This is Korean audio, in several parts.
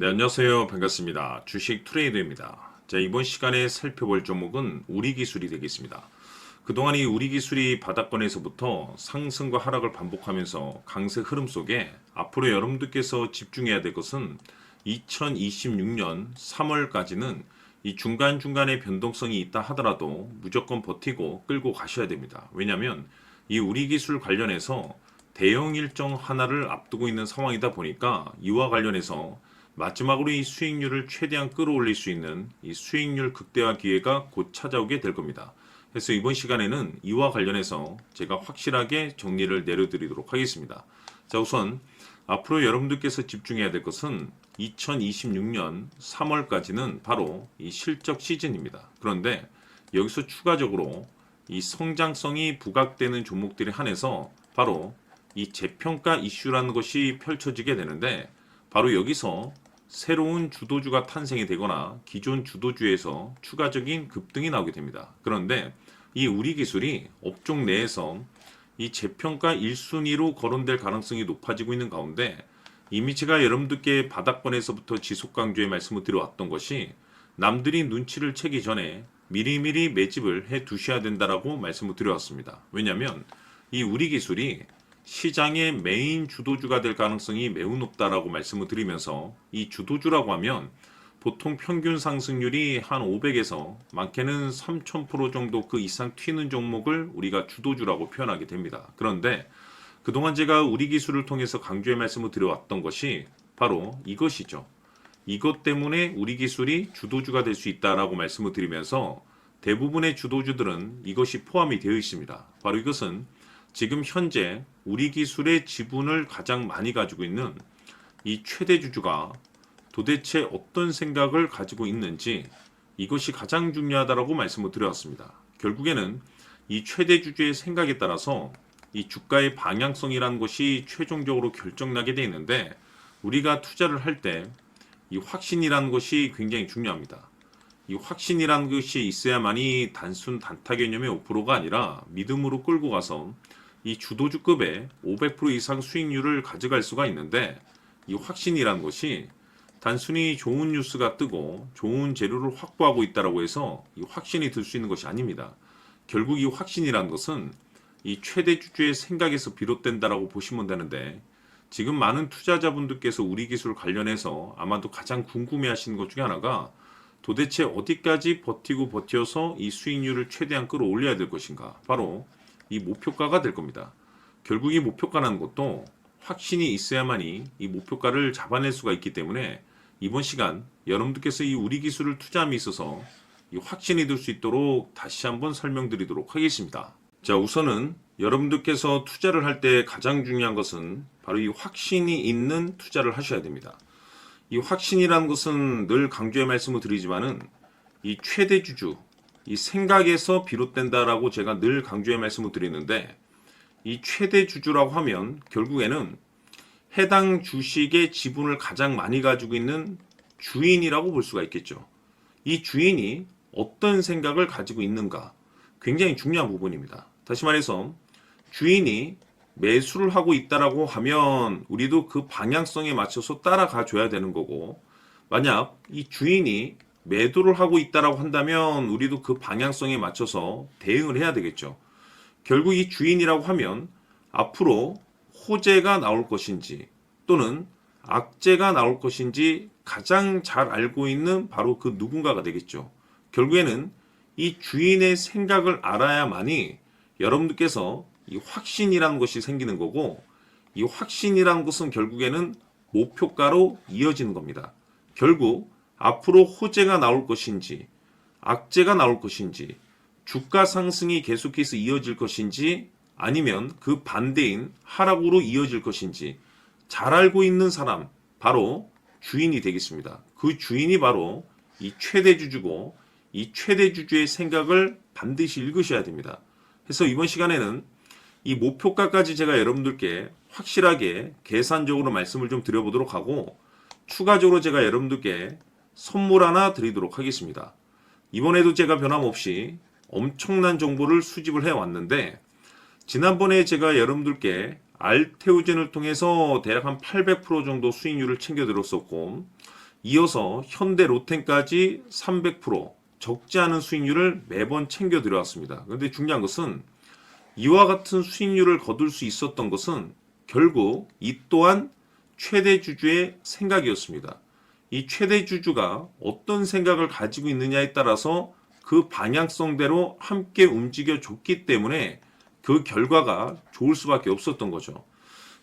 네, 안녕하세요. 반갑습니다. 주식 트레이더입니다. 자, 이번 시간에 살펴볼 종목은 우리기술이 되겠습니다. 그동안 이 우리기술이 바닥권에서부터 상승과 하락을 반복하면서 강세 흐름 속에 앞으로 여러분들께서 집중해야 될 것은 2026년 3월까지는 이 중간중간에 변동성이 있다 하더라도 무조건 버티고 끌고 가셔야 됩니다. 왜냐하면 이 우리기술 관련해서 대형 일정 하나를 앞두고 있는 상황이다 보니까 이와 관련해서 마지막으로 이 수익률을 최대한 끌어올릴 수 있는 이 수익률 극대화 기회가 곧 찾아오게 될 겁니다. 그래서 이번 시간에는 이와 관련해서 제가 확실하게 정리를 내려드리도록 하겠습니다. 자, 우선 앞으로 여러분들께서 집중해야 될 것은 2026년 3월까지는 바로 이 실적 시즌입니다. 그런데 여기서 추가적으로 이 성장성이 부각되는 종목들에 한해서 바로 이 재평가 이슈라는 것이 펼쳐지게 되는데, 바로 여기서 새로운 주도주가 탄생이 되거나 기존 주도주에서 추가적인 급등이 나오게 됩니다. 그런데 이 우리기술이 업종 내에서 이 재평가 1순위로 거론될 가능성이 높아지고 있는 가운데, 이미 제가 여러분들께 바닥권에서부터 지속 강조의 말씀을 드려왔던 것이 남들이 눈치를 채기 전에 미리미리 매집을 해 두셔야 된다라고 말씀을 드려왔습니다. 왜냐하면 이 우리기술이 시장의 메인 주도주가 될 가능성이 매우 높다라고 말씀을 드리면서, 이 주도주라고 하면 보통 평균 상승률이 한 500에서 많게는 3000% 정도 그 이상 튀는 종목을 우리가 주도주라고 표현하게 됩니다. 그런데 그동안 제가 우리 기술을 통해서 강조의 말씀을 드려왔던 것이 바로 이것이죠. 이것 때문에 우리 기술이 주도주가 될 수 있다라고 말씀을 드리면서 대부분의 주도주들은 이것이 포함이 되어 있습니다. 바로 이것은 지금 현재 우리 기술의 지분을 가장 많이 가지고 있는 이 최대 주주가 도대체 어떤 생각을 가지고 있는지, 이것이 가장 중요하다라고 말씀을 드렸습니다. 결국에는 이 최대 주주의 생각에 따라서 이 주가의 방향성이라는 것이 최종적으로 결정나게 되어 있는데, 우리가 투자를 할 때 이 확신이라는 것이 굉장히 중요합니다. 이 확신이라는 것이 있어야만이 단순 단타 개념의 5%가 아니라 믿음으로 끌고 가서 이 주도주급의 500% 이상 수익률을 가져갈 수가 있는데, 이 확신이라는 것이 단순히 좋은 뉴스가 뜨고 좋은 재료를 확보하고 있다라고 해서 이 확신이 들 수 있는 것이 아닙니다. 결국 이 확신이라는 것은 이 최대 주주의 생각에서 비롯된다라고 보시면 되는데, 지금 많은 투자자분들께서 우리 기술 관련해서 아마도 가장 궁금해하시는 것 중에 하나가 도대체 어디까지 버티고 버텨서 이 수익률을 최대한 끌어올려야 될 것인가, 바로 이 목표가가 될 겁니다. 결국 이 목표가라는 것도 확신이 있어야만이 이 목표가를 잡아낼 수가 있기 때문에 이번 시간 여러분들께서 이 우리 기술을 투자함에 있어서 이 확신이 들 수 있도록 다시 한번 설명드리도록 하겠습니다. 자, 우선은 여러분들께서 투자를 할 때 가장 중요한 것은 바로 이 확신이 있는 투자를 하셔야 됩니다. 이 확신이라는 것은 늘 강조의 말씀을 드리지만은 이 최대 주주, 이 생각에서 비롯된다라고 제가 늘 강조의 말씀을 드리는데, 이 최대 주주라고 하면 결국에는 해당 주식의 지분을 가장 많이 가지고 있는 주인이라고 볼 수가 있겠죠. 이 주인이 어떤 생각을 가지고 있는가, 굉장히 중요한 부분입니다. 다시 말해서 주인이 매수를 하고 있다라고 하면 우리도 그 방향성에 맞춰서 따라가 줘야 되는 거고, 만약 이 주인이 매도를 하고 있다라고 한다면 우리도 그 방향성에 맞춰서 대응을 해야 되겠죠. 결국 이 주인이라고 하면 앞으로 호재가 나올 것인지 또는 악재가 나올 것인지 가장 잘 알고 있는 바로 그 누군가가 되겠죠. 결국에는 이 주인의 생각을 알아야만이 여러분들께서 이 확신이라는 것이 생기는 거고, 이 확신이라는 것은 결국에는 목표가로 이어지는 겁니다. 결국 앞으로 호재가 나올 것인지 악재가 나올 것인지, 주가 상승이 계속해서 이어질 것인지 아니면 그 반대인 하락으로 이어질 것인지 잘 알고 있는 사람, 바로 주인이 되겠습니다. 그 주인이 바로 이 최대 주주고, 이 최대 주주의 생각을 반드시 읽으셔야 됩니다. 그래서 이번 시간에는 이 목표가까지 제가 여러분들께 확실하게 계산적으로 말씀을 좀 드려보도록 하고, 추가적으로 제가 여러분들께 선물 하나 드리도록 하겠습니다. 이번에도 제가 변함없이 엄청난 정보를 수집을 해왔는데, 지난번에 제가 여러분들께 알테오젠을 통해서 대략 한 800% 정도 수익률을 챙겨드렸었고, 이어서 현대 로템까지 300% 적지 않은 수익률을 매번 챙겨 들어왔습니다. 그런데 중요한 것은 이와 같은 수익률을 거둘 수 있었던 것은 결국 이 또한 최대 주주의 생각이었습니다. 이 최대 주주가 어떤 생각을 가지고 있느냐에 따라서 그 방향성대로 함께 움직여 줬기 때문에 그 결과가 좋을 수밖에 없었던 거죠.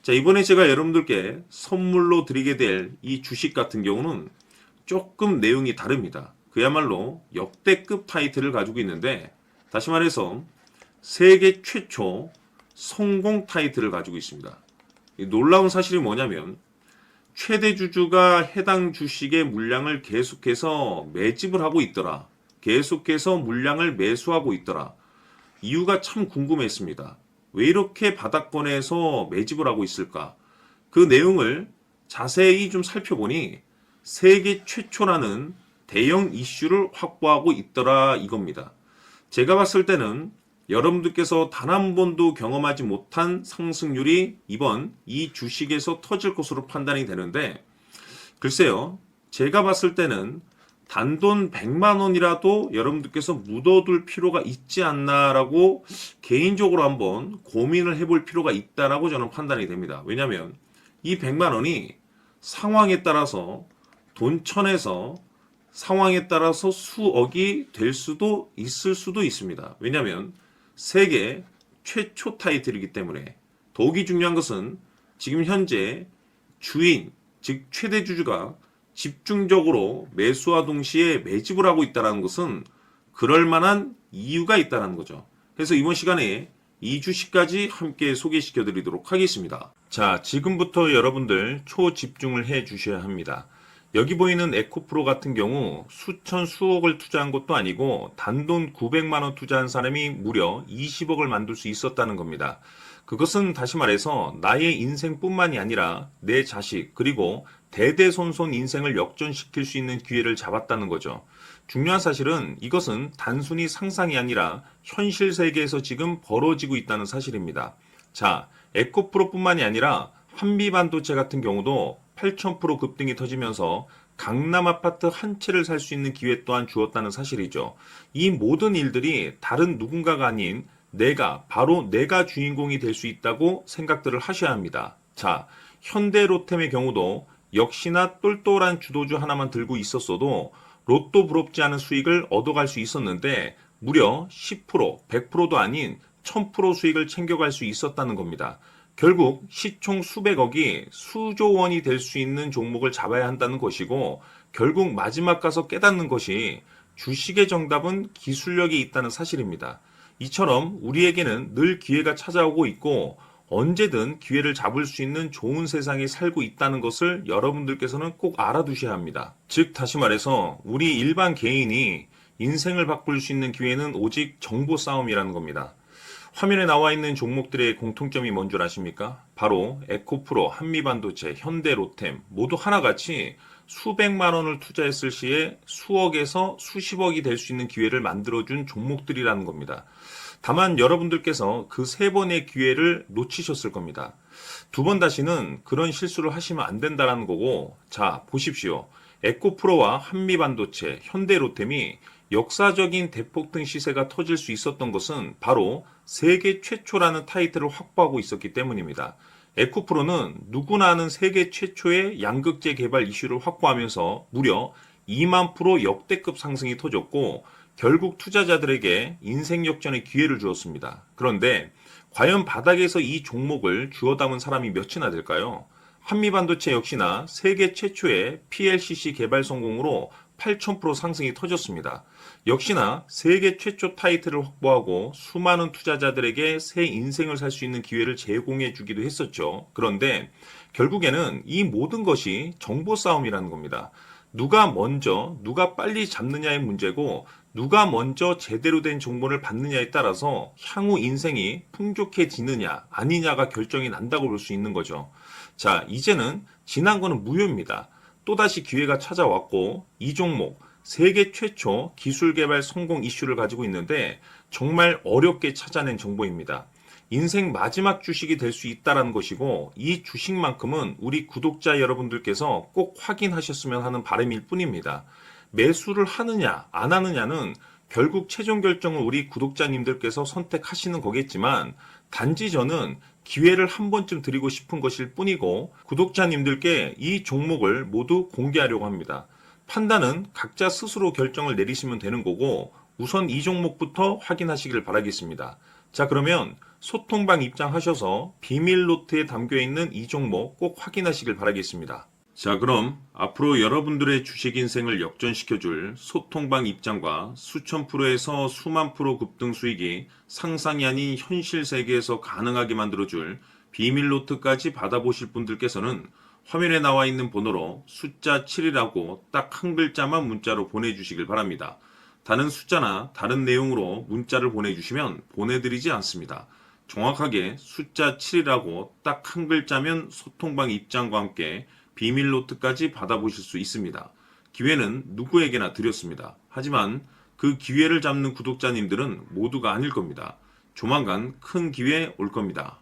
자, 이번에 제가 여러분들께 선물로 드리게 될 이 주식 같은 경우는 조금 내용이 다릅니다. 그야말로 역대급 타이틀을 가지고 있는데, 다시 말해서 세계 최초 성공 타이틀을 가지고 있습니다. 이 놀라운 사실이 뭐냐면 최대 주주가 해당 주식의 물량을 계속해서 매집을 하고 있더라. 계속해서 물량을 매수하고 있더라. 이유가 참 궁금했습니다. 왜 이렇게 바닥권에서 매집을 하고 있을까? 그 내용을 자세히 좀 살펴보니 세계 최초라는 대형 이슈를 확보하고 있더라 이겁니다. 제가 봤을 때는 여러분들께서 단 한 번도 경험하지 못한 상승률이 이번 이 주식에서 터질 것으로 판단이 되는데, 글쎄요, 제가 봤을 때는 단돈 100만 원이라도 여러분들께서 묻어둘 필요가 있지 않나라고 개인적으로 한번 고민을 해볼 필요가 있다라고 저는 판단이 됩니다. 왜냐하면 이 100만 원이 상황에 따라서 돈천에서 상황에 따라서 수억이 될 수도 있을 수도 있습니다. 왜냐하면 세계 최초 타이틀이기 때문에. 더욱이 중요한 것은 지금 현재 주인, 즉 최대 주주가 집중적으로 매수와 동시에 매집을 하고 있다는 것은 그럴 만한 이유가 있다는 거죠. 그래서 이번 시간에 이 주식까지 함께 소개시켜 드리도록 하겠습니다. 자, 지금부터 여러분들 초집중을 해 주셔야 합니다. 여기 보이는 에코프로 같은 경우 수천 수억을 투자한 것도 아니고 단돈 900만 원 투자한 사람이 무려 20억을 만들 수 있었다는 겁니다. 그것은 다시 말해서 나의 인생뿐만이 아니라 내 자식 그리고 대대손손 인생을 역전시킬 수 있는 기회를 잡았다는 거죠. 중요한 사실은 이것은 단순히 상상이 아니라 현실 세계에서 지금 벌어지고 있다는 사실입니다. 자, 에코프로뿐만이 아니라 한미반도체 같은 경우도 8,000% 급등이 터지면서 강남 아파트 한 채를 살 수 있는 기회 또한 주었다는 사실이죠. 이 모든 일들이 다른 누군가가 아닌 바로 내가 주인공이 될 수 있다고 생각들을 하셔야 합니다. 자, 현대로템의 경우도 역시나 똘똘한 주도주 하나만 들고 있었어도 로또 부럽지 않은 수익을 얻어갈 수 있었는데 무려 10%, 100%도 아닌 1000% 수익을 챙겨갈 수 있었다는 겁니다. 결국 시총 수백억이 수조 원이 될 수 있는 종목을 잡아야 한다는 것이고, 결국 마지막 가서 깨닫는 것이 주식의 정답은 기술력이 있다는 사실입니다. 이처럼 우리에게는 늘 기회가 찾아오고 있고 언제든 기회를 잡을 수 있는 좋은 세상에 살고 있다는 것을 여러분들께서는 꼭 알아두셔야 합니다. 즉 다시 말해서 우리 일반 개인이 인생을 바꿀 수 있는 기회는 오직 정보 싸움이라는 겁니다. 화면에 나와 있는 종목들의 공통점이 뭔 줄 아십니까? 바로 에코프로, 한미반도체, 현대로템 모두 하나같이 수백만 원을 투자했을 시에 수억에서 수십억이 될 수 있는 기회를 만들어준 종목들이라는 겁니다. 다만 여러분들께서 그 세 번의 기회를 놓치셨을 겁니다. 두 번 다시는 그런 실수를 하시면 안 된다는 거고, 자 보십시오. 에코프로와 한미반도체, 현대로템이 역사적인 대폭등 시세가 터질 수 있었던 것은 바로 세계 최초라는 타이틀을 확보하고 있었기 때문입니다. 에코프로는 누구나 아는 세계 최초의 양극재 개발 이슈를 확보하면서 무려 2만 프로 역대급 상승이 터졌고 결국 투자자들에게 인생 역전의 기회를 주었습니다. 그런데 과연 바닥에서 이 종목을 주워 담은 사람이 몇이나 될까요? 한미반도체 역시나 세계 최초의 PLCC 개발 성공으로 8,000% 상승이 터졌습니다. 역시나 세계 최초 타이틀을 확보하고 수많은 투자자들에게 새 인생을 살 수 있는 기회를 제공해 주기도 했었죠. 그런데 결국에는 이 모든 것이 정보 싸움이라는 겁니다. 누가 먼저, 누가 빨리 잡느냐의 문제고 누가 먼저 제대로 된 정보를 받느냐에 따라서 향후 인생이 풍족해지느냐 아니냐가 결정이 난다고 볼 수 있는 거죠. 자, 이제는 지난 거는 무효입니다. 또다시 기회가 찾아왔고 이 종목 세계 최초 기술 개발 성공 이슈를 가지고 있는데 정말 어렵게 찾아낸 정보입니다. 인생 마지막 주식이 될 수 있다라는 것이고 이 주식만큼은 우리 구독자 여러분들께서 꼭 확인하셨으면 하는 바람일 뿐입니다. 매수를 하느냐 안 하느냐는 결국 최종 결정을 우리 구독자님들께서 선택하시는 거겠지만 단지 저는 기회를 한 번쯤 드리고 싶은 것일 뿐이고 구독자님들께 이 종목을 모두 공개하려고 합니다. 판단은 각자 스스로 결정을 내리시면 되는 거고 우선 이 종목부터 확인하시길 바라겠습니다. 자, 그러면 소통방 입장하셔서 비밀 노트에 담겨 있는 이 종목 꼭 확인하시길 바라겠습니다. 자, 그럼 앞으로 여러분들의 주식 인생을 역전시켜줄 소통방 입장과 수천 프로에서 수만 프로 급등 수익이 상상이 아닌 현실 세계에서 가능하게 만들어줄 비밀 노트까지 받아보실 분들께서는 화면에 나와 있는 번호로 숫자 7이라고 딱 한 글자만 문자로 보내주시길 바랍니다. 다른 숫자나 다른 내용으로 문자를 보내주시면 보내드리지 않습니다. 정확하게 숫자 7이라고 딱 한 글자면 소통방 입장과 함께 비밀 노트까지 받아보실 수 있습니다. 기회는 누구에게나 드렸습니다. 하지만 그 기회를 잡는 구독자님들은 모두가 아닐 겁니다. 조만간 큰 기회 올 겁니다.